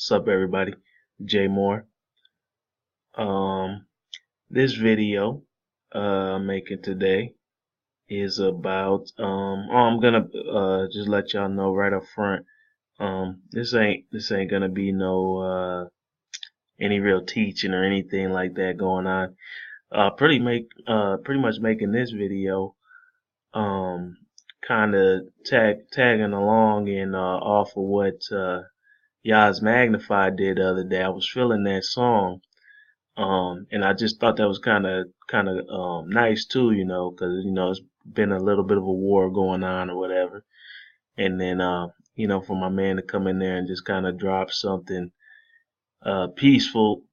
What's up, everybody? Moore. Um, this video I'm making today is about I'm gonna just let y'all know right up front. This ain't gonna be no any real teaching or anything like that going on. Pretty much making this video um kind of tagging along and off of what Yaz Magnified did the other day. I was feeling that song. And I just thought that was kind of nice too, because it's been a little bit of a war going on or whatever. And then for my man to come in there and just kind of drop something peaceful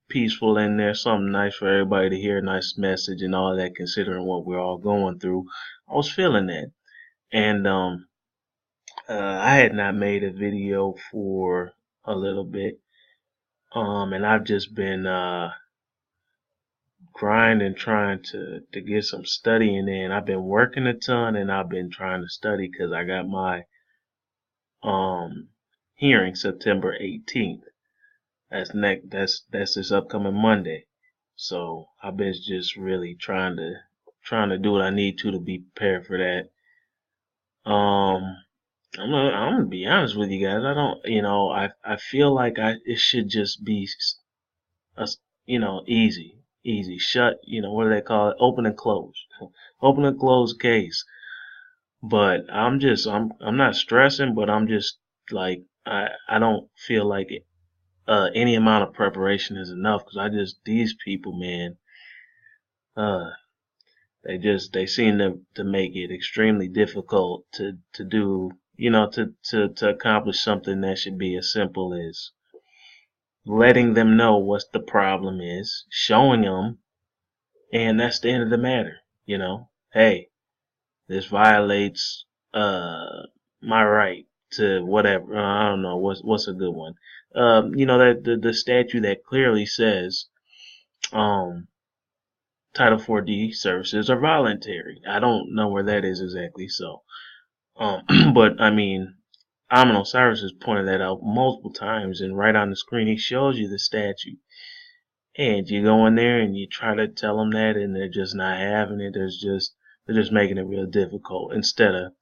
in there, something nice for everybody to hear, nice message and all that, considering what we're all going through. I was feeling that, and I had not made a video for a little bit, and I've just been grinding, trying to get some studying in. I've been working a ton and I've been trying to study because I got my um hearing September 18th. That's this upcoming Monday. So I've been just really trying to do what I need to be prepared for that. Um I'm gonna be honest with you guys. I don't, I feel like it should just be easy, shut, what do they call it? Open and close. Open and close case. But I'm not stressing, but I'm just like, I don't feel like any amount of preparation is enough because these people, man, uh, they seem to make it extremely difficult to do, to accomplish something that should be as simple as letting them know what the problem is, showing them, and that's the end of the matter. Hey, this violates my right to whatever. I don't know what's a good one. That the statute that clearly says Title 4D services are voluntary. I don't know where that is exactly. So, but I mean, Amino Cyrus has pointed that out multiple times, and right on the screen he shows you the statute. And you go in there and you try to tell them that, and they're just not having it. They're just making it real difficult instead of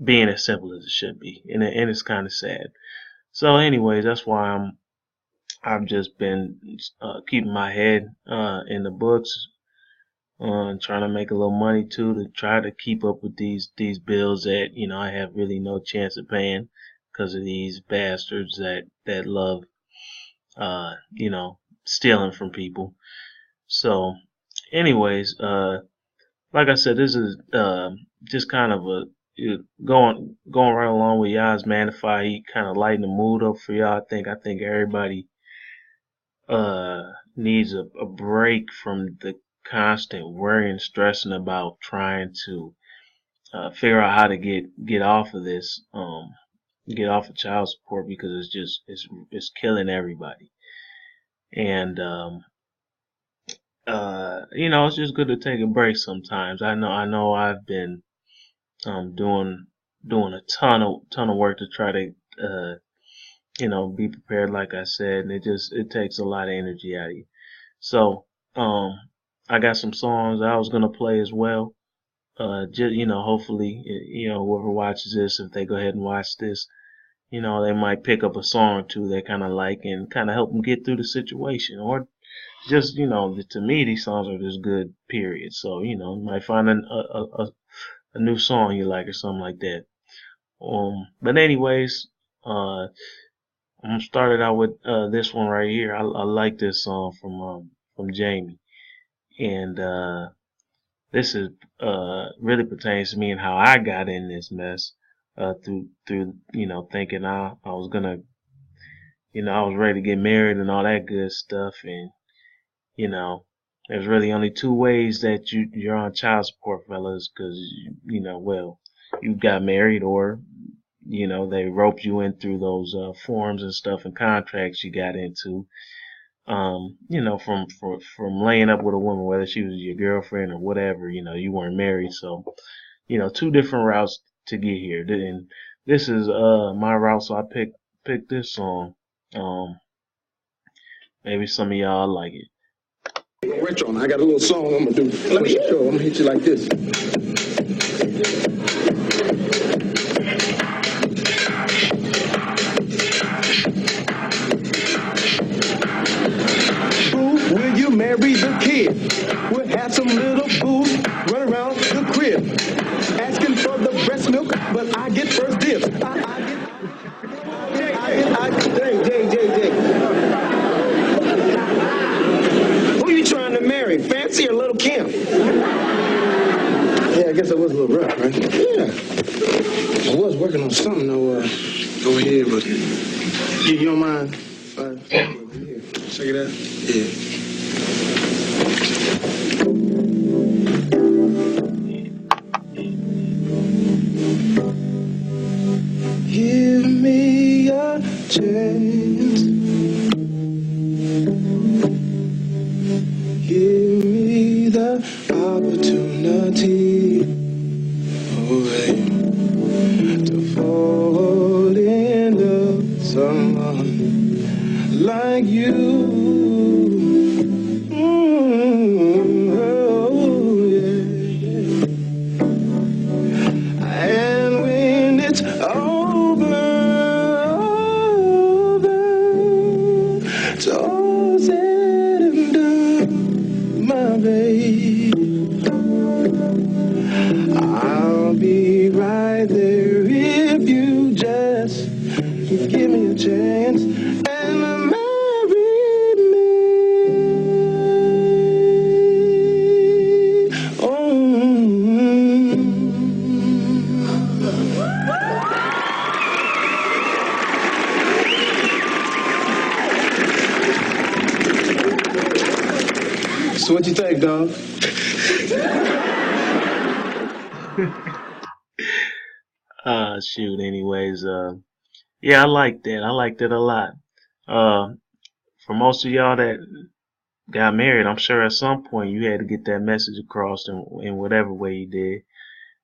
being as simple as it should be. And it's kind of sad. So, anyways, that's why I've just been keeping my head in the books, trying to make a little money too, to try to keep up with these bills that I have really no chance of paying because of these bastards that love stealing from people. So, anyways, like I said, this is just kind of going right along with y'all's Manify. He kind of lighten the mood up for y'all. I think everybody needs a break from the constant worry and stressing about trying to figure out how to get off of this, get off of child support, because it's killing everybody. And it's just good to take a break sometimes. I know I've been doing a ton of work to try to be prepared, like I said, and it takes a lot of energy out of you. So I got some songs I was gonna play as well. Just hopefully, whoever watches this, if they go ahead and watch this, they might pick up a song or two they kind of like and kind of help them get through the situation, or just, to me, these songs are just good, period. So, you might find a new song you like or something like that. But anyways, I'm gonna start it out with this one right here. I like this song from Jamie, and this is really pertains to me and how I got in this mess through thinking I was gonna, I was ready to get married and all that good stuff, and there's really only two ways that you're on child support, fellas, because well, you got married, or they roped you in through those forms and stuff and contracts you got into. From laying up with a woman, whether she was your girlfriend or whatever, you weren't married. So, two different routes to get here. And this is my route, so I picked this song. Um, maybe some of y'all like it. Retro, I got a little song I'm gonna do. Let me show. I'm gonna hit you like this. Boo, will you marry the kid? We'll have some little booze run around the crib, asking for the breast milk, but I get first dibs. Who you trying to marry, Fancy or Little Kim? Yeah, I guess I was a little rough, right? Yeah. I was working on something, though, over here, but you don't mind if I check it out? Yeah. Give me a chance. Give me the opportunity, oh babe, to fall in love with someone like you. Oh yeah. And when it's over, it's all said and done, my babe, I'll be right there if you just give me a chance and marry me. So what you think, dog? Shoot. Anyways, yeah, I like that. I liked it a lot. For most of y'all that got married, I'm sure at some point you had to get that message across in whatever way you did.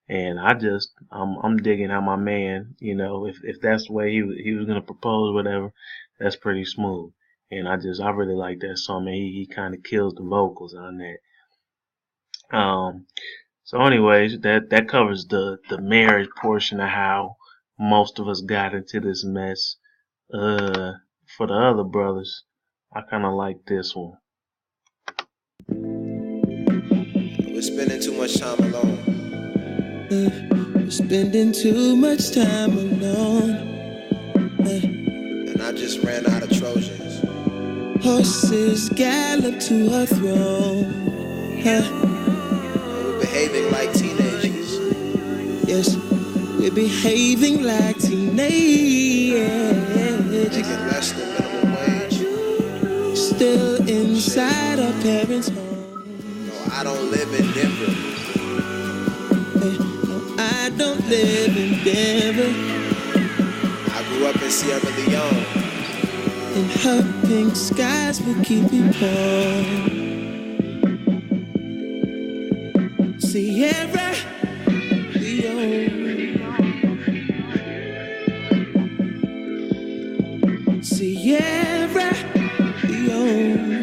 And I'm digging how my man, if that's the way he was gonna propose, whatever, that's pretty smooth. And I really like that song, man. He kind of kills the vocals on that. So anyways, that covers the marriage portion of how most of us got into this mess. For the other brothers, I kind of like this one. We're spending too much time alone. We're spending too much time alone. And I just ran out of Trojans. Horses gallop to her throne. We're behaving like teenagers. Yes, we're behaving like teenagers. Making less than minimum wage. Still inside our parents' home. No, I don't live in Denver. No, I don't live in Denver. I grew up in Sierra Leone. And her pink skies will keep me warm. Sierra Leone. Sierra Leone.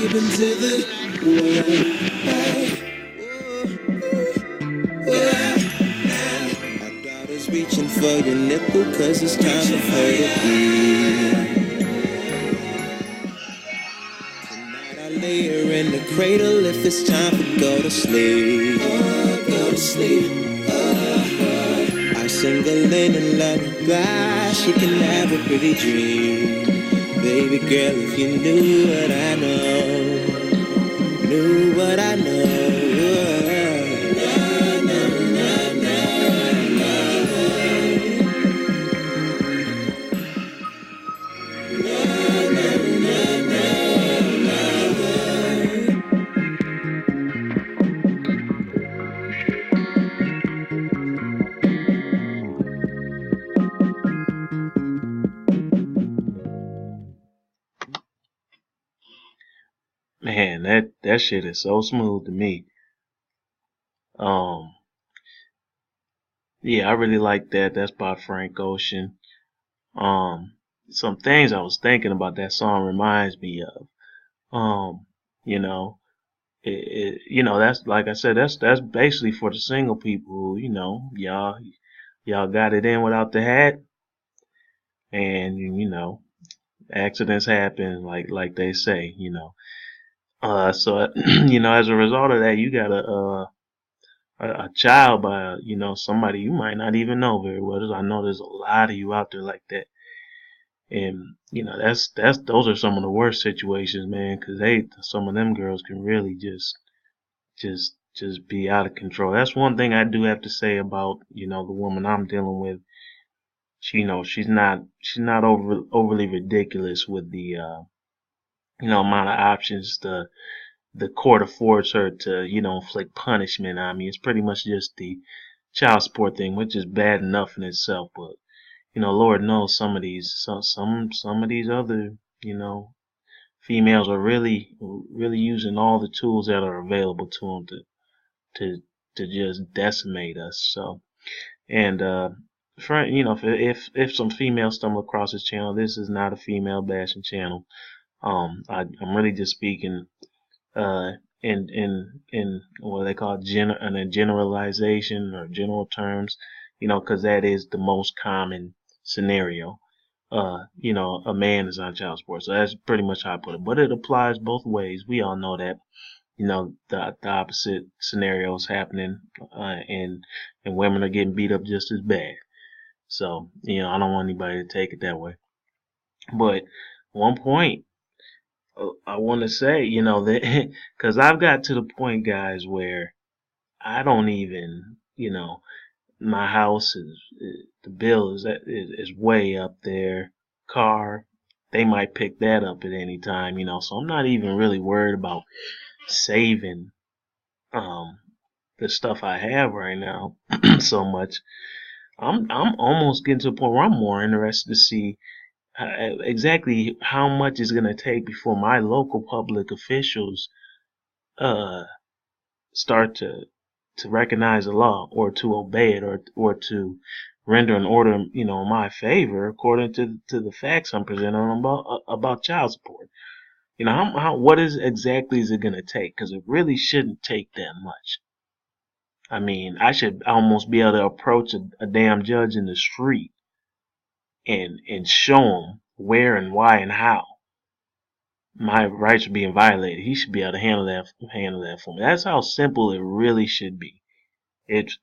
Into the world. Our daughter's reaching for your nipple, 'cause it's time for her to eat. Tonight I lay her in the cradle if it's time to go to sleep. Go to sleep. I sing a little lullaby, she can have a pretty dream. Baby girl, if you knew what I know, knew what I know. Man, that shit is so smooth to me. Um, yeah, I really like that. That's by Frank Ocean. Um, some things I was thinking about that song reminds me of. Um, you know, that's like I said, that's basically for the single people who, y'all got it in without the hat, and accidents happen, like they say, so as a result of that, you got a child by somebody you might not even know very well. I know there's a lot of you out there like that, and that's those are some of the worst situations, man, because some of them girls can really just be out of control. That's one thing I do have to say about the woman I'm dealing with. She's not overly ridiculous with the amount of options the court affords her to inflict punishment on me. It's pretty much just the child support thing, which is bad enough in itself. But Lord knows some of these other females are really using all the tools that are available to them to to just decimate us. So and for if some females stumble across this channel, this is not a female bashing channel. I'm really just speaking uh, in what they call in a generalization or general terms, because that is the most common scenario. A man is on child support, so that's pretty much how I put it. But it applies both ways. We all know that. The opposite scenarios happening, and women are getting beat up just as bad. So I don't want anybody to take it that way. But one point I want to say, that because I've got to the point, guys, where I don't even, my house the bill is way up there. Car, they might pick that up at any time, so I'm not even really worried about saving um the stuff I have right now so much. I'm almost getting to a point where I'm more interested to see exactly how much it's going to take before my local public officials uh, start to recognize the law or to obey it or to render an order, in my favor according to the facts I'm presenting about child support. What exactly is it going to take? Because it really shouldn't take that much. I mean, I should almost be able to approach a damn judge in the street and show him where and why and how my rights are being violated. He should be able to handle that for me. That's how simple it really should be.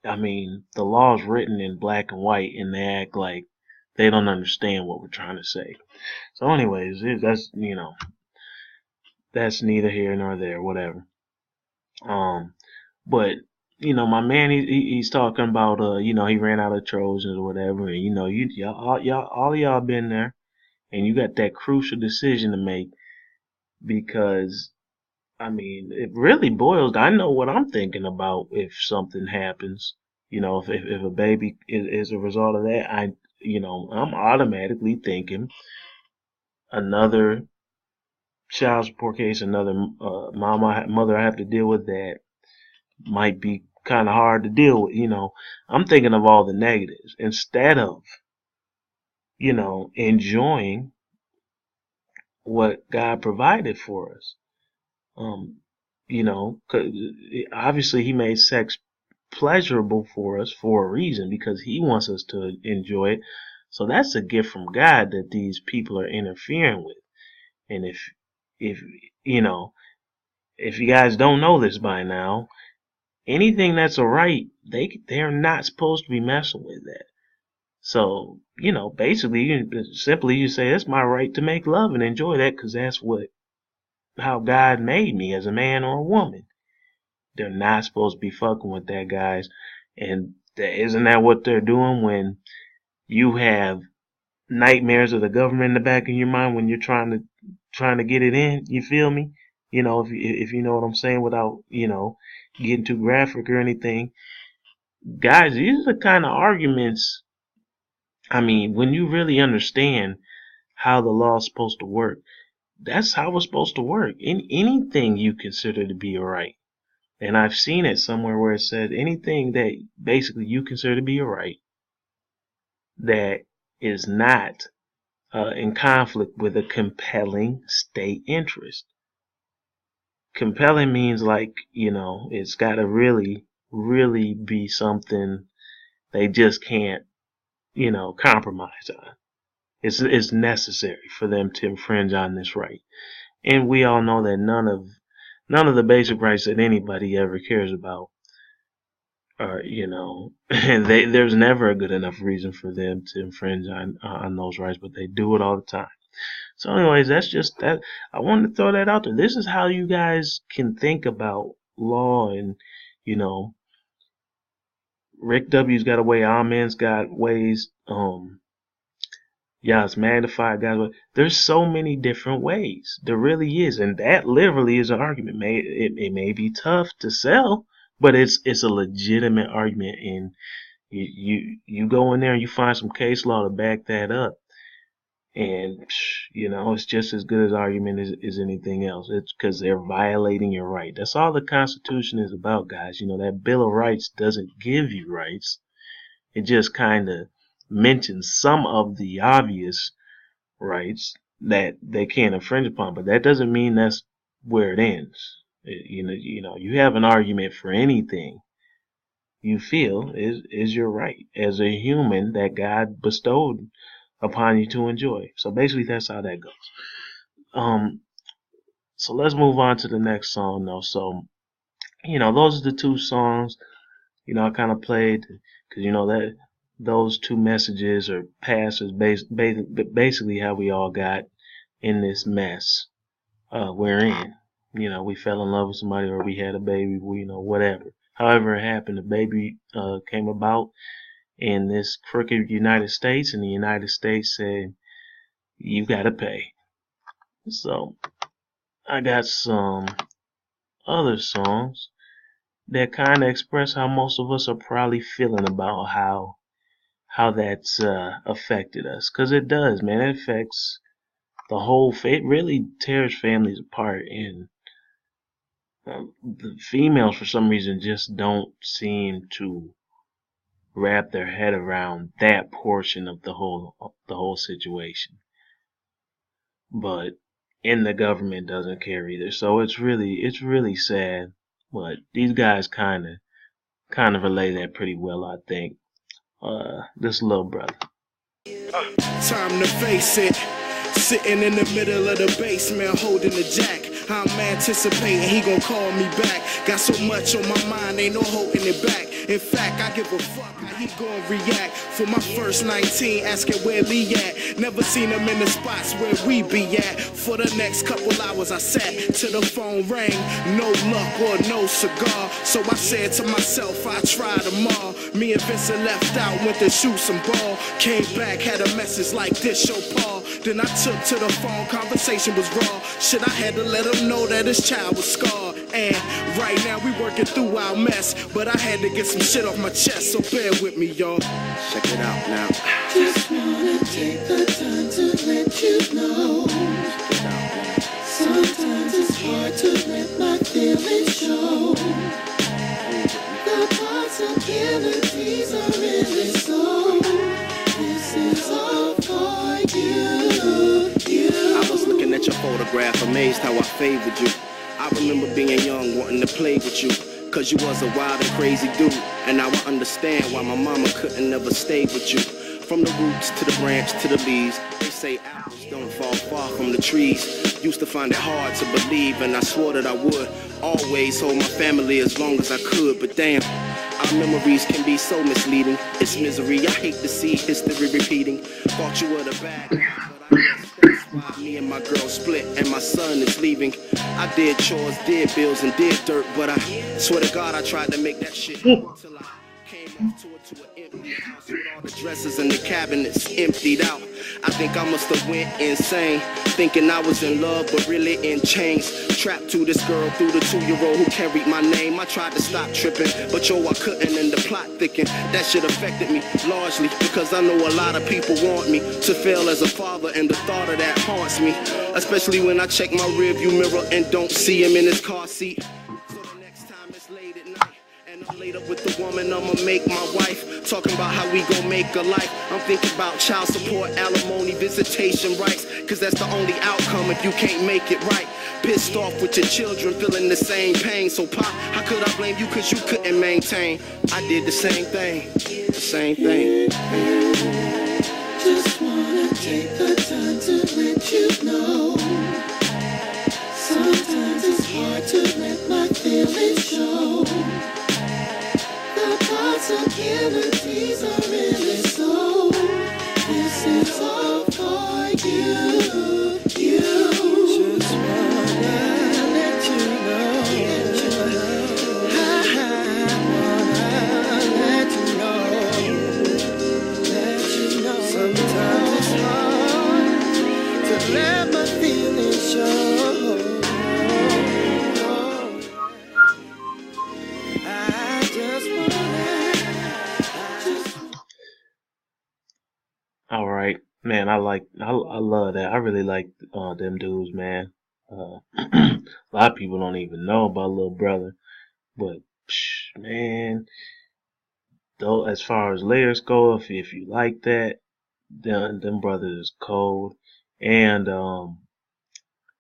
I mean, the law is written in black and white, and they act like they don't understand what we're trying to say. So, anyways, that's neither here nor there, whatever. But my man, he's talking about he ran out of Trojans or whatever, and all of y'all been there, and you got that crucial decision to make because I mean, it really boils. I know what I'm thinking about if something happens. If a baby is a result of that, I'm automatically thinking another child support case, another mother I have to deal with that might be kind of hard to deal with. I'm thinking of all the negatives instead of enjoying what God provided for us. Um, 'cause obviously he made sex pleasurable for us for a reason because he wants us to enjoy it. So that's a gift from God that these people are interfering with. And if you know, if you guys don't know this by now, anything that's a right, they're not supposed to be messing with that. So, basically you say it's my right to make love and enjoy that because that's how God made me as a man or a woman. They're not supposed to be fucking with that, guys. And isn't that what they're doing when you have nightmares of the government in the back of your mind when you're trying to get it in? You feel me? If you know what I'm saying without, getting too graphic or anything. Guys, these are the kind of arguments, I mean, when you really understand how the law is supposed to work, That's how it's supposed to work. Anything you consider to be a right, and I've seen it somewhere where it said anything that basically you consider to be a right that is not in conflict with a compelling state interest. Compelling means like, it's got to really, really be something they just can't, compromise on. It's necessary for them to infringe on this right. And we all know that none of the basic rights that anybody ever cares about are, and there's never a good enough reason for them to infringe on those rights, but they do it all the time. So anyways, that's just that. I wanted to throw that out there. This is how you guys can think about law, and, Rick W's got a way, Amen's got ways, yeah, it's magnified, guys. There's so many different ways. There really is, and that literally is an argument. It may be tough to sell, but it's a legitimate argument, and you go in there and you find some case law to back that up, and it's just as good as argument as anything else. It's because they're violating your right. That's all the Constitution is about, guys. That Bill of Rights doesn't give you rights. It just kind of mentions some of the obvious rights that they can't infringe upon, but that doesn't mean that's where it ends. You have an argument for anything you feel is your right as a human that God bestowed upon you to enjoy. So basically, that's how that goes. So let's move on to the next song, though. So, those are the two songs, I kind of played because, that those two messages or passes basically how we all got in this mess we're in. We fell in love with somebody, or we had a baby, whatever. However it happened, the baby came about in this crooked United States, and the United States said, you gotta pay. So I got some other songs that kind of express how most of us are probably feeling about how that's affected us, because it does, man. It affects the whole. It really tears families apart, and the females, for some reason, just don't seem to wrap their head around that portion of the whole situation. But the government doesn't care either. So it's really sad. But these guys kind of relay that pretty well, I think. This little brother. Time to face it. Sitting in the middle of the basement holding the jack. I'm anticipating he gon' call me back. Got so much on my mind, ain't no holding it back. In fact, I give a fuck how he gon' react. For my first 19, asking where Lee at. Never seen him in the spots where we be at. For the next couple hours I sat till the phone rang. No luck or no cigar. So I said to myself, I try tomorrow. Me and Vincent left out, went to shoot some ball. Came back, had a message like this, show Paul. Then I took to the phone, conversation was raw. Shit, I had to let him know that his child was scarred. And right now we working through our mess, but I had to get some shit off my chest, so bear with me, y'all. Check it out now. Just wanna take the time to let you know. Sometimes it's hard to let my feelings show. The possibilities are really so. This is all for you. I was looking at your photograph, amazed how I favored you. I remember being young, wanting to play with you, cause you was a wild and crazy dude. And now I understand why my mama couldn't ever stay with you. From the roots to the branch to the leaves, they say apples don't fall far from the trees. Used to find it hard to believe, and I swore that I would always hold my family as long as I could. But damn, our memories can be so misleading. It's misery, I hate to see history repeating. Thought you were the bad guy, but I guess that's why me and my girl split and my son is leaving. I did chores, did bills, and did dirt, but I swear to God I tried to make that shit till I Came off tour to an empty house with all the dresses and the cabinets emptied out. I think I must have went insane, thinking I was in love but really in chains. Trapped to this girl through the 2-year-old who carried my name. I tried to stop tripping, but yo, I couldn't, and the plot thickened. That shit affected me largely because I know a lot of people want me to fail as a father, and the thought of that haunts me, especially when I check my rearview mirror and don't see him in his car seat. So the next time it's late at night and I'm laid up with the woman I'ma make my wife, talking about how we gon' make a life. I'm thinking about child support, alimony, visitation rights, cause that's the only outcome if you can't make it right. Pissed off with your children, feeling the same pain. So Pop, how could I blame you cause you couldn't maintain? I did the same thing, the same thing. Just wanna take the time to let you know. Sometimes it's hard to let my feelings show. The possibilities are really so. This is all for you. Just wanna let you know. I wanna let you know. Sometimes it's hard to let my feelings show. I just All right, man. I love that. I really like them dudes, man. A lot of people don't even know about Little Brother, but man, though as far as lyrics go, if you like that, then them brothers is cold, and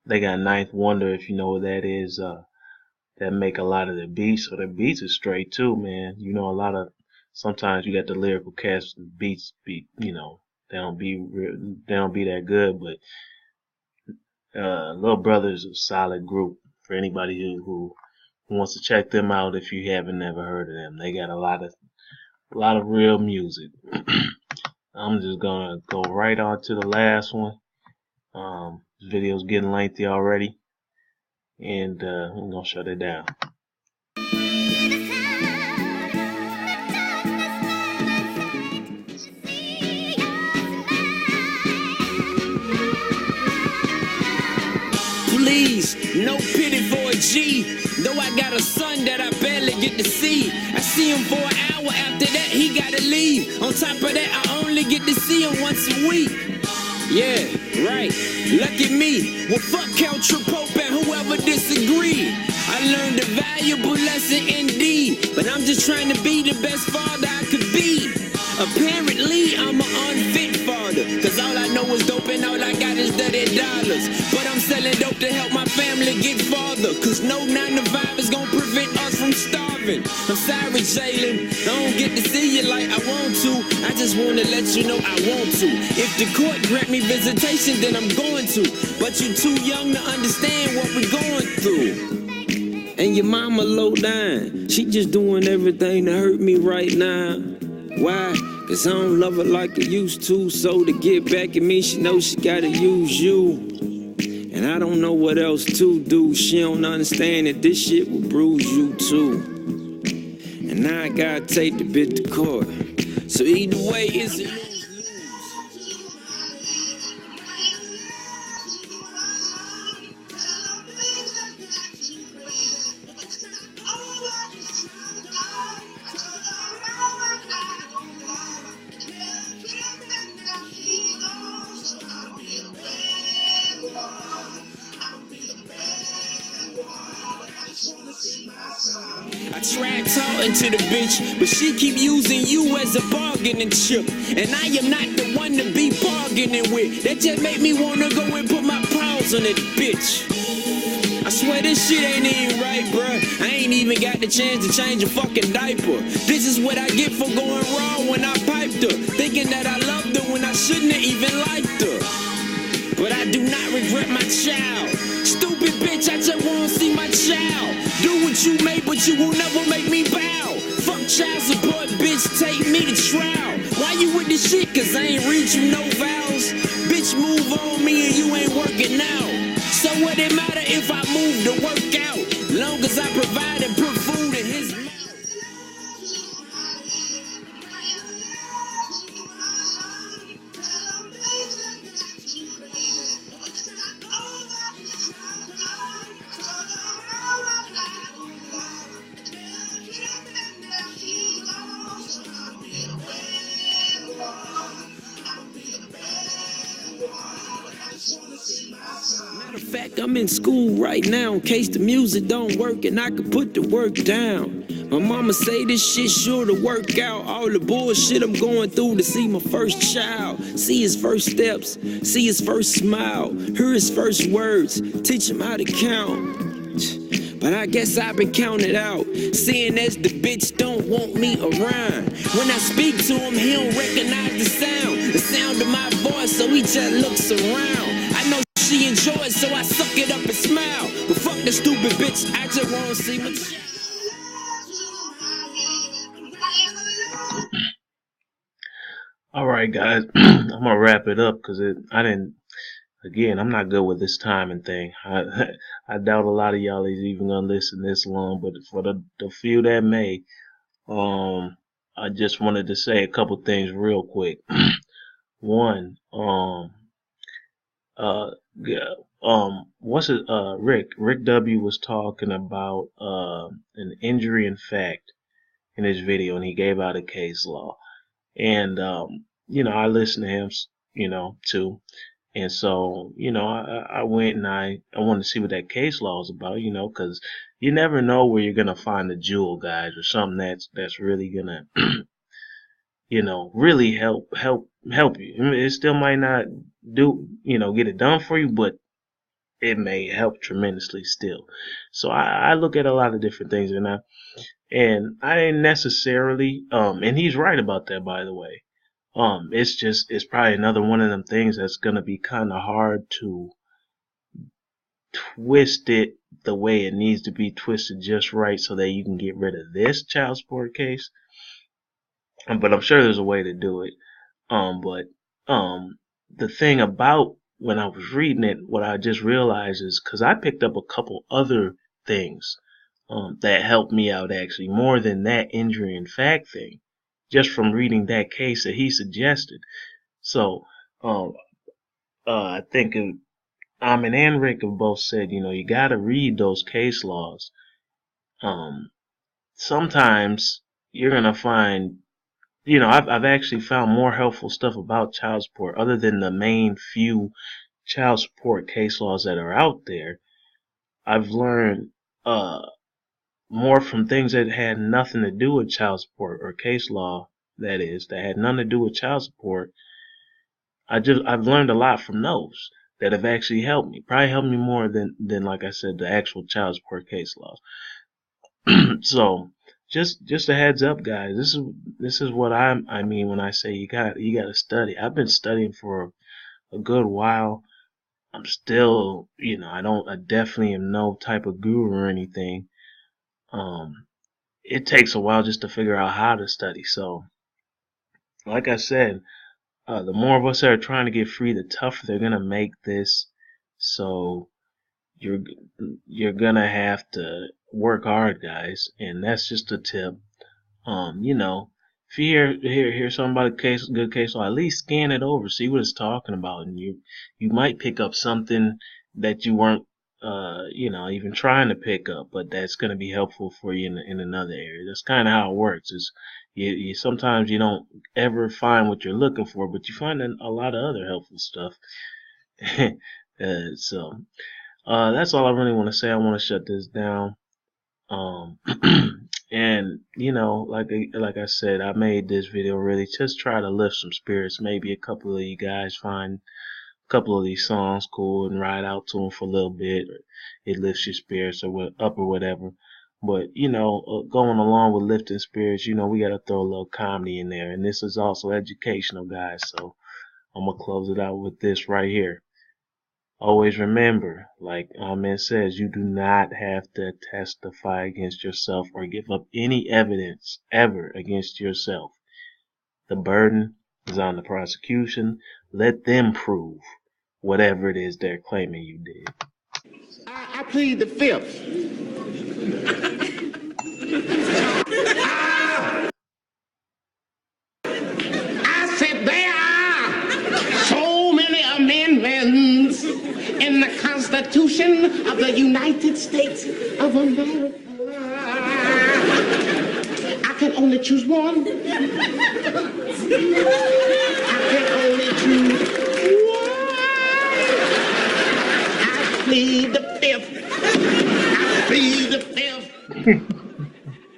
they got Ninth Wonder, if you know what that is. That make a lot of the beats, so the beats is straight too, man. You know, sometimes you got the lyrical cast, the beats be, you know, they don't be that good, but Little Brother is a solid group for anybody who wants to check them out. If you haven't never heard of them, they got a lot of real music. I'm just gonna go right on to the last one. This video's getting lengthy already, and I'm gonna shut it down. Please, no pity for a G. Though I got a son that I barely get to see. I see him for an hour, after that he gotta leave. On top of that, I only get to see him once a week. Yeah, right. Lucky me. Well, fuck Cal Tripope and whoever disagreed. I learned a valuable lesson indeed. But I'm just trying to be the best father I could be. Apparently, I'm an unfit father. Cause all I know is dope and all I got is dirty dollars. But I'm selling dope to help my family get farther. Cause no 9 to 5 is gonna prevent us from starving. I'm sorry, Jalen, I don't get to see you like I want to. I just wanna let you know I want to. If the court grant me visitation, then I'm going to. But you too young to understand what we're going through. And your mama low down. She just doing everything to hurt me right now. Why? Cause I don't love her like I used to. So to get back at me, she knows she gotta use you. And I don't know what else to do. She don't understand that this shit will bruise you too. And now I gotta take the bit to court. So either way, it's a I tried talking to the bitch, but she keep using you as a bargaining chip. And I am not the one to be bargaining with. That just make me wanna go and put my paws on that bitch. I swear this shit ain't even right, bruh. I ain't even got the chance to change a fucking diaper. This is what I get for going wrong when I piped her. Thinking that I loved her when I shouldn't have even liked her. But I do not regret my child. Stupid bitch, I just wanna see my child. Do what you may, but you will never make me bow. Fuck child support, bitch, take me to trial. Why you with this shit? Cause I ain't read you no vows. Bitch, move on me and you ain't working out. So what it matter if I move to work out? Long as I provide and put food in his mouth. like I'm in school right now in case the music don't work and I can put the work down. My mama say this shit sure to work out. All the bullshit I'm going through to see my first child, see his first steps, see his first smile, hear his first words, teach him how to count. But I guess I've been counted out, seeing as the bitch don't want me around. When I speak to him, he don't recognize the sound of my voice, so he just looks around. I know she enjoys, so I suck it up and smile. But fuck the stupid bitch, I just wanna see my child. All right, guys, I'm gonna wrap it up because Again, I'm not good with this timing thing. I doubt a lot of y'all is even gonna listen this long, but for the few that may, I just wanted to say a couple things real quick. One, what's it? Rick W was talking about an injury in fact in his video, and he gave out a case law, and I listened to him, too. And so, I went and I wanted to see what that case law is about, because you never know where you're gonna find the jewel, guys, or something that's really gonna, really help you. I mean, it still might not get it done for you, but it may help tremendously still. So I look at a lot of different things, and I didn't necessarily, and he's right about that, by the way. It's probably another one of them things that's gonna be kind of hard to twist it the way it needs to be twisted just right so that you can get rid of this child support case. But I'm sure there's a way to do it. But the thing about when I was reading it, what I just realized is because I picked up a couple other things that helped me out actually more than that injury in fact thing, just from reading that case that he suggested. So, I think Amin and Rick have both said, you gotta read those case laws. Sometimes you're gonna find, I've actually found more helpful stuff about child support other than the main few child support case laws that are out there. I've learned, more from things that had nothing to do with child support or case law, that had nothing to do with child support. I've learned a lot from those that have actually helped me. Probably helped me more than like I said, the actual child support case laws. So just a heads up, guys. This is what I mean when I say you gotta study. I've been studying for a good while. I'm still, I definitely am no type of guru or anything. It takes a while just to figure out how to study. So, like I said, the more of us that are trying to get free, the tougher they're gonna make this. So, you're gonna have to work hard, guys. And that's just a tip. If you hear something about a good case law, at least scan it over, see what it's talking about, and you might pick up something that you weren't even trying to pick up, but that's going to be helpful for you in another area. That's kind of how it works. Is you sometimes you don't ever find what you're looking for, but you find a lot of other helpful stuff. So that's all I really want to say. I want to shut this down. And like I said, I made this video really just try to lift some spirits. Maybe a couple of you guys find a couple of these songs cool and ride out to them for a little bit, or it lifts your spirits or whatever. But going along with lifting spirits, we gotta throw a little comedy in there, and this is also educational, guys. So I'm gonna close it out with this right here. Always remember, like Amen says, you do not have to testify against yourself or give up any evidence ever against yourself. The burden is on the prosecution. Let them prove whatever it is they're claiming you did. I plead the fifth. I said there are so many amendments in the Constitution of the United States of America. I can only choose one. I can only choose one. plead the fifth. I plead the fifth.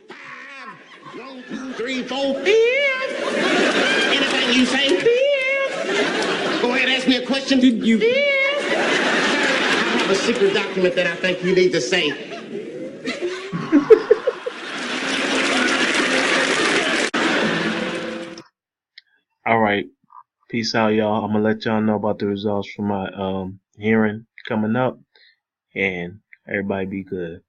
5, 1, 2, 3, 4, fifth. Anything you say, fifth. Go ahead, ask me a question. Did you? Fifth. I have a secret document that I think you need to say. All right. Peace out, y'all. I'm gonna let y'all know about the results from my hearing coming up, and everybody be good.